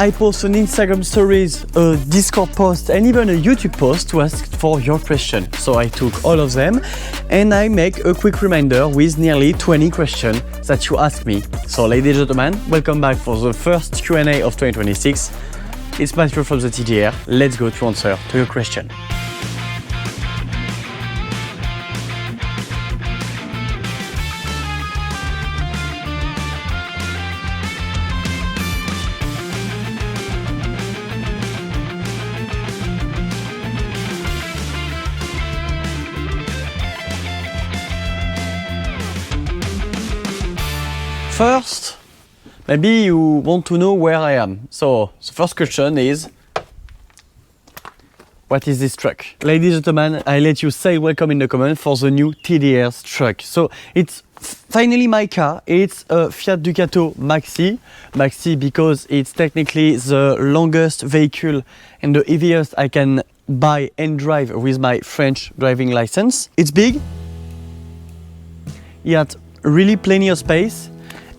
I post on Instagram stories, a Discord post, and even a YouTube post to ask for your question. So I took all of them and I make a quick reminder with nearly 20 questions that you ask me. So ladies and gentlemen, welcome back for the first Q&A of 2026. It's Mateo from the TDR. Let's go to answer to your question. First, maybe you want to know where I am. So the first question is, what is this truck? Ladies and gentlemen, I let you say welcome in the comment for the new TDR truck. So it's finally my car. It's a Fiat Ducato Maxi. Maxi because it's technically the longest vehicle and the heaviest I can buy and drive with my French driving license. It's big. It has really plenty of space.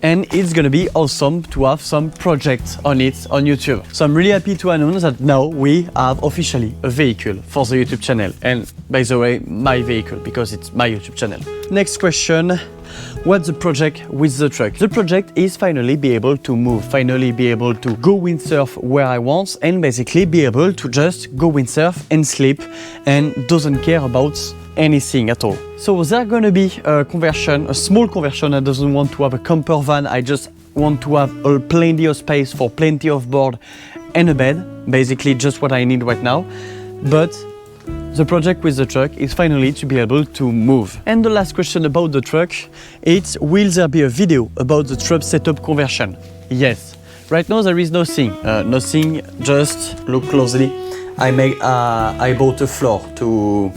And it's gonna be awesome to have some projects on it on YouTube. So I'm really happy to announce that now we have officially a vehicle for the YouTube channel. And by the way, my vehicle, because it's my YouTube channel. Next question, what's the project with the truck? The project is finally be able to move, finally be able to go windsurf where I want, and basically be able to just go windsurf and sleep and doesn't care about anything at all. So there's gonna be a conversion, a small conversion. I doesn't want to have a camper van. I just want to have plenty of space for plenty of board and a bed. Basically just what I need right now. But the project with the truck is finally to be able to move. And the last question about the truck, it's will there be a video about the truck setup conversion? Yes. Right now there is nothing. Nothing, just look closely. I bought a floor to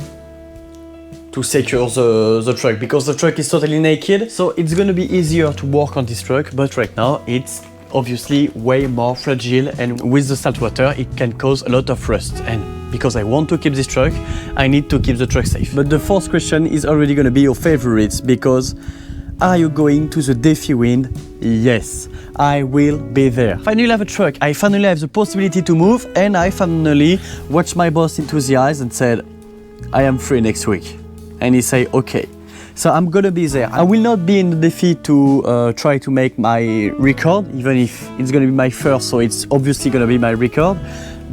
secure the truck because the truck is totally naked, so it's gonna be easier to work on this truck, but right now it's obviously way more fragile, and with the salt water it can cause a lot of rust, and because I want to keep this truck, I need to keep the truck safe. But the fourth question is already gonna be your favorites, because are you going to the Defi Wind? Yes, I will be there. Finally have a truck, I finally have the possibility to move, and I finally watched my boss into the eyes and said, I am free next week. And he say, okay. So I'm gonna be there. I will not be in the Defi to try to make my record, even if it's gonna be my first, so it's obviously gonna be my record,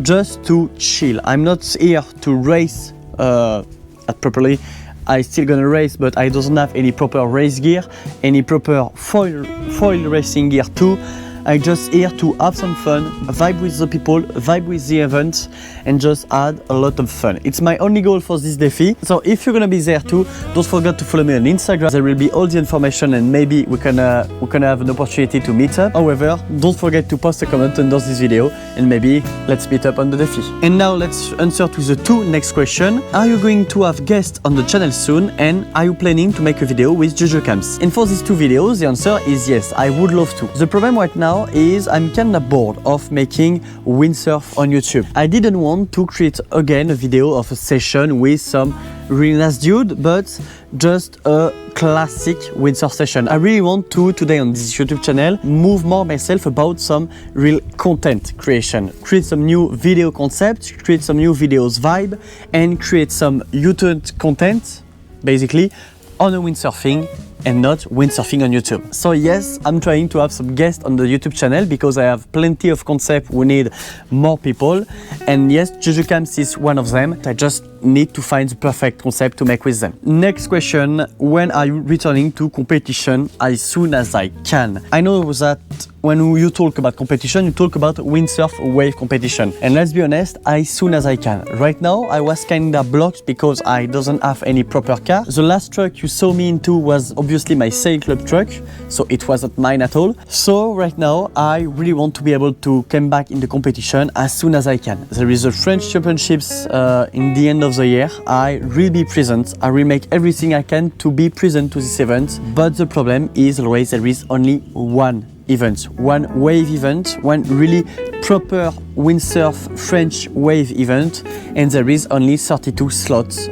just to chill. I'm not here to race properly. I still gonna race, but I don't have any proper race gear, any proper foil racing gear too. I just here to have some fun, vibe with the people, vibe with the event, and just add a lot of fun. It's my only goal for this Defi. So if you're gonna be there too, don't forget to follow me on Instagram. There will be all the information, and maybe we can have an opportunity to meet up. However, don't forget to post a comment under this video, and maybe let's meet up on the Defi. And now let's answer to the two next questions. Are you going to have guests on the channel soon? And are you planning to make a video with Jojo Cams? And for these two videos, the answer is yes, I would love to. The problem right now is I'm kinda bored of making windsurf on YouTube. I didn't want to create again a video of a session with some really nice dude, but just a classic windsurf session. I really want to, today on this YouTube channel, move more myself about some real content creation. Create some new video concepts, create some new videos vibe, and create some YouTube content, basically, on a windsurfing and not windsurfing on YouTube. So yes, I'm trying to have some guests on the YouTube channel because I have plenty of concepts who need more people. And yes, Jojo Cams is one of them. I just need to find the perfect concept to make with them. Next question, when are you returning to competition? As soon as I can. I know that when you talk about competition, you talk about windsurf wave competition. And let's be honest, as soon as I can. Right now, I was kinda blocked because I doesn't have any proper car. The last truck you saw me into was obviously my sail club truck, so it wasn't mine at all. So right now, I really want to be able to come back in the competition as soon as I can. There is a French Championships in the end of the year. I will be present. I will make everything I can to be present to this event. But the problem is always there is only one event, one wave event, one really proper windsurf French wave event, and there is only 32 slots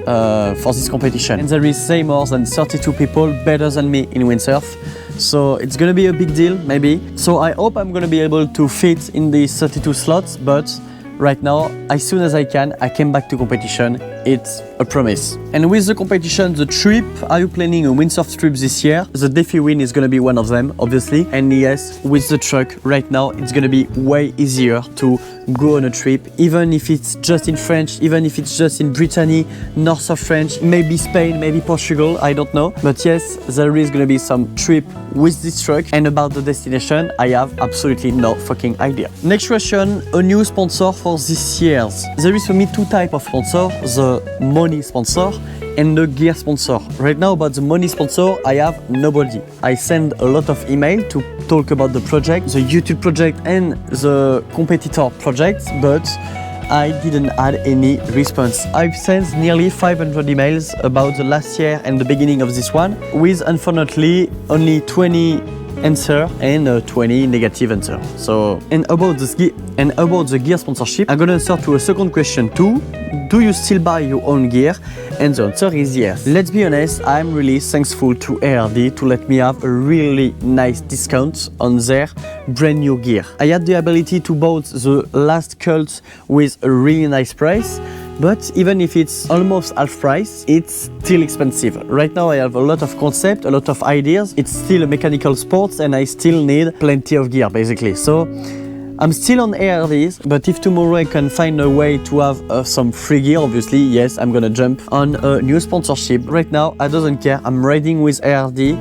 for this competition. And there is say more than 32 people better than me in windsurf. So it's gonna be a big deal, maybe. So I hope I'm gonna be able to fit in these 32 slots, but right now, as soon as I can, I came back to competition. It's a promise. And with the competition, the trip, are you planning a windsurf trip this year? The Defi Win is gonna be one of them, obviously. And yes, with the truck, right now, it's gonna be way easier to go on a trip, even if it's just in French, even if it's just in Brittany, north of French, maybe Spain, maybe Portugal, I don't know. But yes, there is gonna be some trip with this truck. And about the destination, I have absolutely no fucking idea. Next question, a new sponsor for this year. There is for me two types of sponsor, the money sponsor and the gear sponsor. Right now, about the money sponsor, I have nobody. I send a lot of email to talk about the project, the YouTube project and the competitor project, but I didn't add any response. I've sent nearly 500 emails about the last year and the beginning of this one, with unfortunately only 20 answer and 20 negative answer. So, and about the gear sponsorship, I'm gonna answer to a second question too. Do you still buy your own gear? And the answer is yes. Let's be honest, I'm really thankful to ARD to let me have a really nice discount on their brand new gear. I had the ability to buy the last cult with a really nice price, but even if it's almost half price, it's still expensive. Right now I have a lot of concept, a lot of ideas. It's still a mechanical sport and I still need plenty of gear basically. So I'm still on ARDs, but if tomorrow I can find a way to have some free gear, obviously, yes, I'm gonna jump on a new sponsorship. Right now, I don't care. I'm riding with ARD.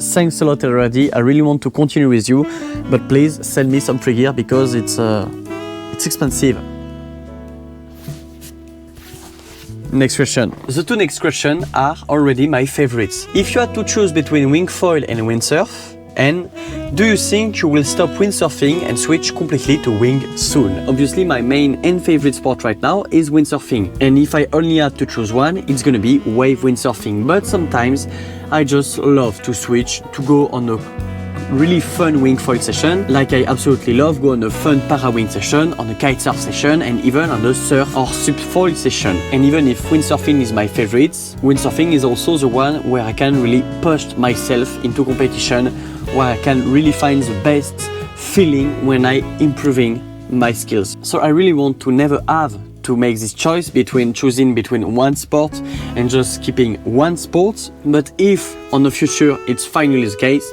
Thanks a lot, ARD. I really want to continue with you, but please send me some free gear because it's expensive. Next question. The two next questions are already my favorites. If you had to choose between wingfoil and windsurf, and do you think you will stop windsurfing and switch completely to wing soon? Obviously, my main and favorite sport right now is windsurfing. And if I only had to choose one, it's gonna be wave windsurfing. But sometimes I just love to switch to go on a really fun wingfoil session, like I absolutely love go on a fun para-wing session, on a kitesurf session, and even on a surf or subfoil session. And even if windsurfing is my favorite, windsurfing is also the one where I can really push myself into competition, where I can really find the best feeling when I improving my skills. So I really want to never have to make this choice between choosing between one sport and just keeping one sport. But if on the future it's finally the case,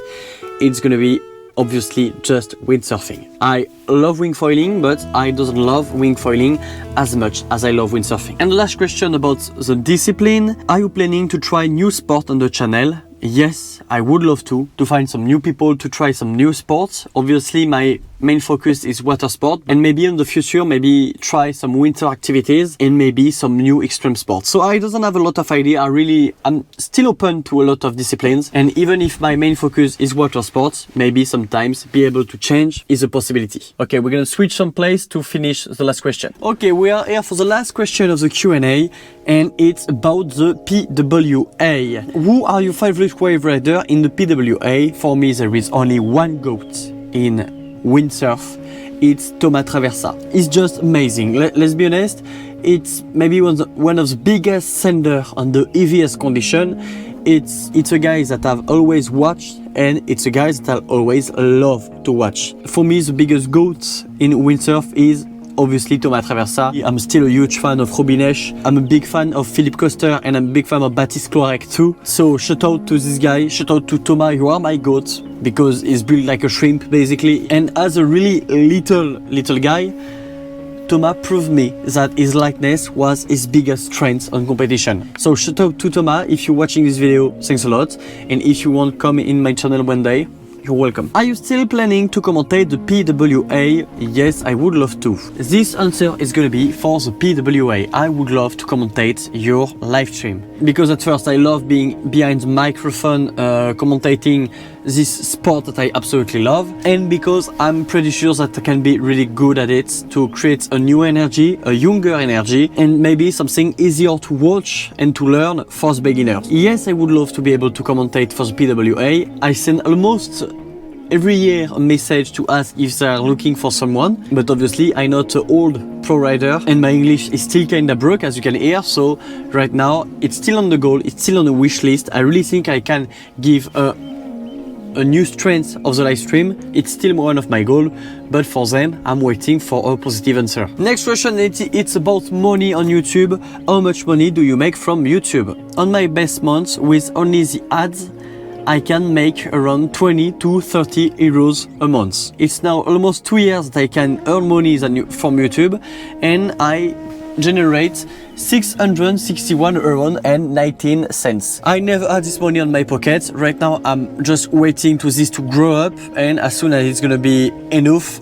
it's gonna be obviously just windsurfing. I love wingfoiling, but I don't love wingfoiling as much as I love windsurfing. And the last question about the discipline. Are you planning to try new sport on the channel? Yes, I would love to find some new people to try some new sports. Obviously, my main focus is water sport, and maybe in the future, maybe try some winter activities and maybe some new extreme sports. So I don't have a lot of idea. I'm still open to a lot of disciplines, and even if my main focus is water sports, maybe sometimes be able to change is a possibility. Okay, we're gonna switch some place to finish the last question. Okay, we are here for the last question of the Q&A, and it's about the PWA. Who are your favorite wave rider in the PWA? For me, there is only one GOAT in windsurf. It's Thomas Traversa. It's just amazing. Let's be honest, it's maybe one of the biggest sender on the heaviest condition. It's a guy that I've always watched, and it's a guy that I always love to watch. For me, the biggest GOAT in windsurf is obviously Thomas Traversa. I'm still a huge fan of Robinesh. I'm a big fan of Philippe Coster, and I'm a big fan of Baptiste Cloirec too. So shout out to this guy, shout out to Thomas, you are my GOAT, because he's built like a shrimp basically. And as a really little guy, Thomas proved me that his lightness was his biggest strength on competition. So shout out to Thomas. If you're watching this video, thanks a lot. And if you want to come in my channel one day, you're welcome. Are you still planning to commentate the PWA? Yes, I would love to. This answer is gonna be for the PWA. I would love to commentate your live stream. Because at first I love being behind the microphone, commentating this sport that I absolutely love. And because I'm pretty sure that I can be really good at it to create a new energy, a younger energy, and maybe something easier to watch and to learn for the beginners. Yes, I would love to be able to commentate for the PWA. I send almost every year a message to ask if they are looking for someone, but obviously I'm not an old pro rider and my English is still kinda broke, as you can hear. So right now it's still on the goal, it's still on the wish list. I really think I can give a a new strength of the live stream. It's still one of my goals, but for them, I'm waiting for a positive answer. Next question, it's about money on YouTube. How much money do you make from YouTube? On my best months, with only the ads, I can make around 20 to 30 euros a month. It's now almost 2 years that I can earn money from YouTube, and I generate 661 euros and 19 cents. I never had this money on my pocket. Right now I'm just waiting to this to grow up, and as soon as it's gonna be enough,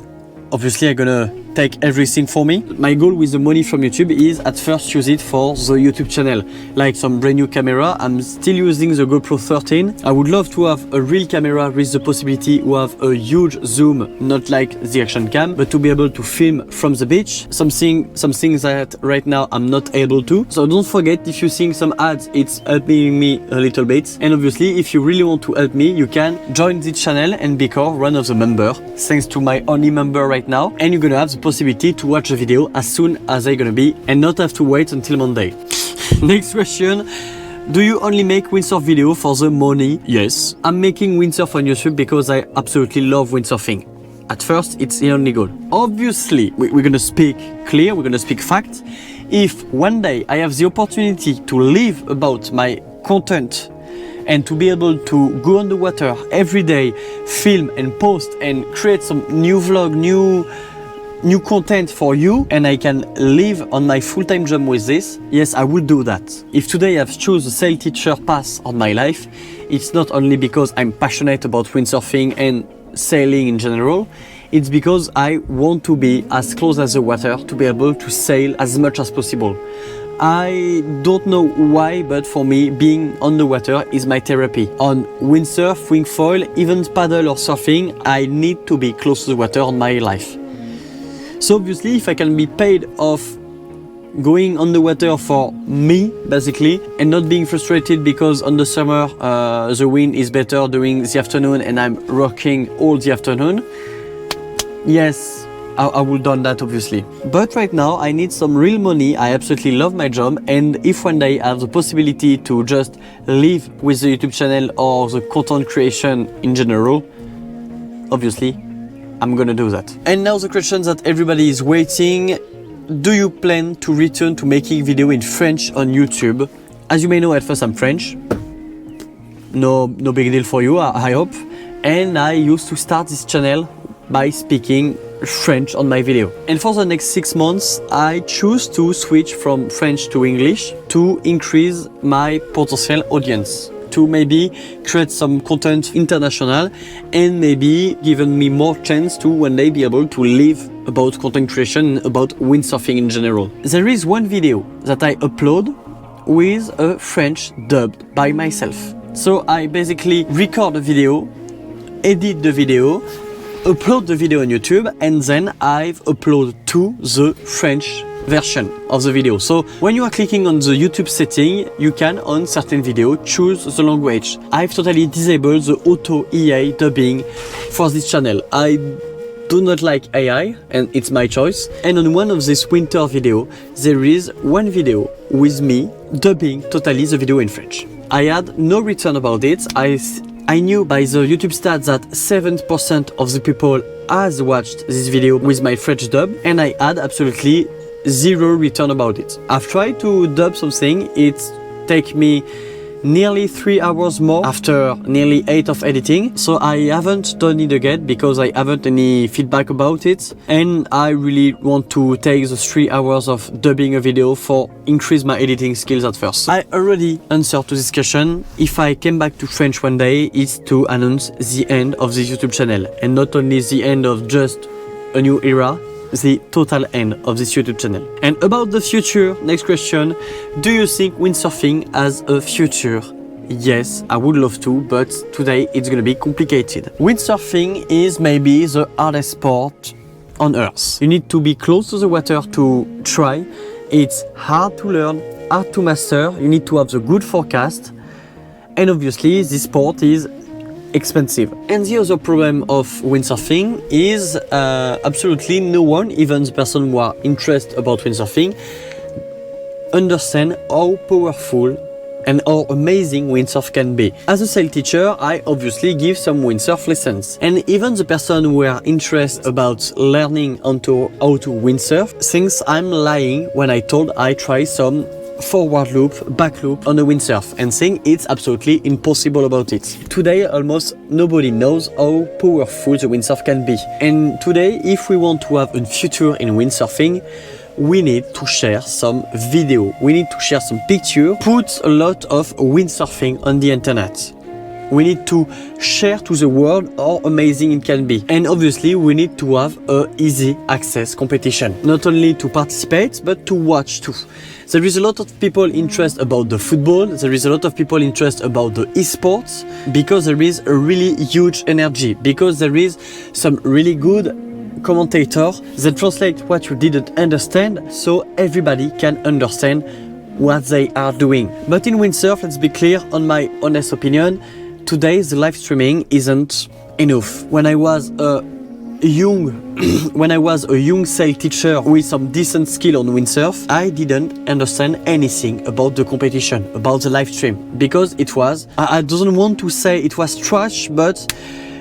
obviously I'm gonna take everything for me. My goal with the money from YouTube is at first use it for the YouTube channel, like some brand new camera. I'm still using the GoPro 13. I would love to have a real camera with the possibility to have a huge zoom, not like the action cam, but to be able to film from the beach, some things that right now I'm not able to. So don't forget, if you see some ads, it's helping me a little bit. And obviously, if you really want to help me, you can join this channel and become one of the members, thanks to my only member right now. And you're gonna have the possibility to watch the video as soon as they're gonna be and not have to wait until Monday. Next question. Do you only make windsurf video for the money? Yes. I'm making windsurf on YouTube because I absolutely love windsurfing. At first, it's the only goal. Obviously, we're gonna speak clear, we're gonna speak fact. If one day I have the opportunity to live about my content and to be able to go on the water every day, film and post and create some new vlog, new content for you, and I can live on my full-time job with this, yes, I will do that. If today I've chosen a sail teacher path on my life, it's not only because I'm passionate about windsurfing and sailing in general, it's because I want to be as close as the water to be able to sail as much as possible. I don't know why, but for me, being on the water is my therapy. On windsurf, wingfoil, even paddle or surfing, I need to be close to the water on my life. So obviously, if I can be paid off going on the water for me, basically, and not being frustrated because on the summer the wind is better during the afternoon and I'm working all the afternoon, yes, I would done that obviously. But right now I need some real money. I absolutely love my job, and if one day I have the possibility to just live with the YouTube channel or the content creation in general, obviously I'm gonna do that. And now the question that everybody is waiting. Do you plan to return to making video in French on YouTube? As you may know, at first I'm French. No big deal for you, I hope. And I used to start this channel by speaking French on my video. And for the next 6 months, I choose to switch from French to English to increase my potential audience, to maybe create some content international and maybe given me more chance to one day be able to live about content creation, about windsurfing in general. There is one video that I upload with a French dubbed by myself. So I basically record a video, edit the video, upload the video on YouTube, and then I've uploaded to the French version of the video. So when you are clicking on the YouTube setting, you can on certain video choose the language. I've totally disabled the auto EA dubbing for this channel. I do not like AI and it's my choice. And on one of this winter video, there is one video with me dubbing totally the video in French. I had no return about it. I knew by the YouTube stats that 7% of the people has watched this video with my French dub, and I had absolutely zero return about it. I've tried to dub something. It takes me nearly 3 hours more after nearly 8 of editing. So I haven't done it again because I haven't any feedback about it. And I really want to take the 3 hours of dubbing a video for increase my editing skills at first. I already answered to this question. If I came back to French one day, it's to announce the end of the YouTube channel. And not only the end of just a new era, the total end of this YouTube channel. And about the future, next question, do you think windsurfing has a future? Yes, I would love to, but today it's gonna be complicated. Windsurfing is maybe the hardest sport on earth. You need to be close to the water to try. It's hard to learn, hard to master. You need to have the good forecast. And obviously this sport is expensive. And the other problem of windsurfing is absolutely no one, even the person who are interested about windsurfing, understand how powerful and how amazing windsurf can be. As a sail teacher, I obviously give some windsurf lessons. And even the person who are interested about learning how to windsurf thinks I'm lying when I told I try some forward loop, back loop on the windsurf and saying it's absolutely impossible about it. Today almost nobody knows how powerful the windsurf can be. And today, if we want to have a future in windsurfing, we need to share some video, we need to share some picture, put a lot of windsurfing on the internet. We need to share to the world how amazing it can be. And obviously we need to have a easy access competition. Not only to participate, but to watch too. There is a lot of people interested about the football, there is a lot of people interested about the esports, because there is a really huge energy, because there is some really good commentator that translate what you didn't understand, so everybody can understand what they are doing. But in windsurf, let's be clear, on my honest opinion, today the live streaming isn't enough. When I was a young sail teacher with some decent skill on windsurf, I didn't understand anything about the competition, about the live stream, because it was, I don't want to say it was trash, but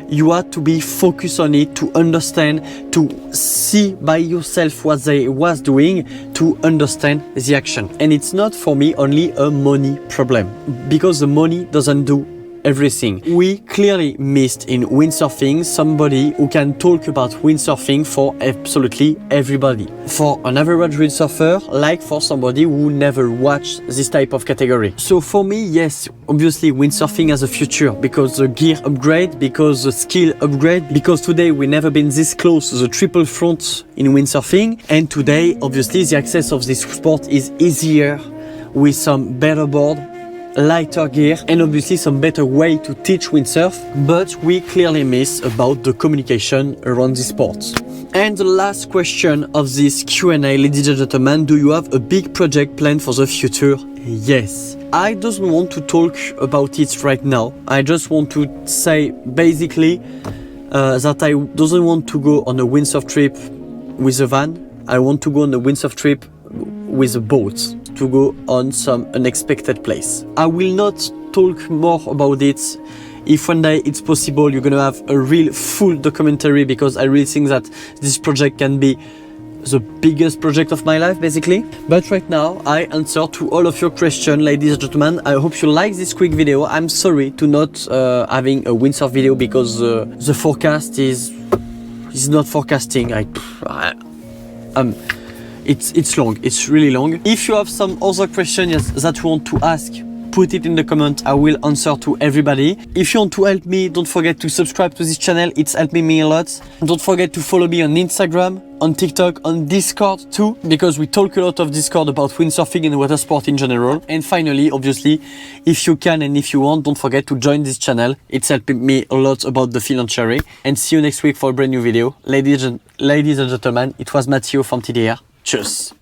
you had to be focused on it, to understand, to see by yourself what they was doing, to understand the action. And it's not for me only a money problem, because the money doesn't do everything. We clearly missed in windsurfing somebody who can talk about windsurfing for absolutely everybody. For an average windsurfer, like for somebody who never watched this type of category. So for me, yes, obviously windsurfing has a future, because the gear upgrade, because the skill upgrade, because today we never been this close to the triple front in windsurfing, and today obviously the access of this sport is easier with some better board, lighter gear, and obviously some better way to teach windsurf, but we clearly miss about the communication around the sport. And the last question of this Q&A, ladies and gentlemen, do you have a big project planned for the future? Yes. I don't want to talk about it right now. I just want to say basically that I don't want to go on a windsurf trip with a van. I want to go on a windsurf trip with a boat, to go on some unexpected place. I will not talk more about it. If one day it's possible, you're gonna have a real full documentary, because I really think that this project can be the biggest project of my life, basically. But right now, I answer to all of your questions, ladies and gentlemen. I hope you like this quick video. I'm sorry to not having a windsurf video, because the forecast is not forecasting. It's long, it's really long. If you have some other questions that you want to ask, put it in the comment, I will answer to everybody. If you want to help me, don't forget to subscribe to this channel, it's helping me a lot. Don't forget to follow me on Instagram, on TikTok, on Discord too, because we talk a lot of Discord about windsurfing and water sport in general. And finally, obviously, if you can and if you want, don't forget to join this channel, it's helping me a lot about the financiary. And see you next week for a brand new video. Ladies and gentlemen, it was Mateo from TDR. Tschüss.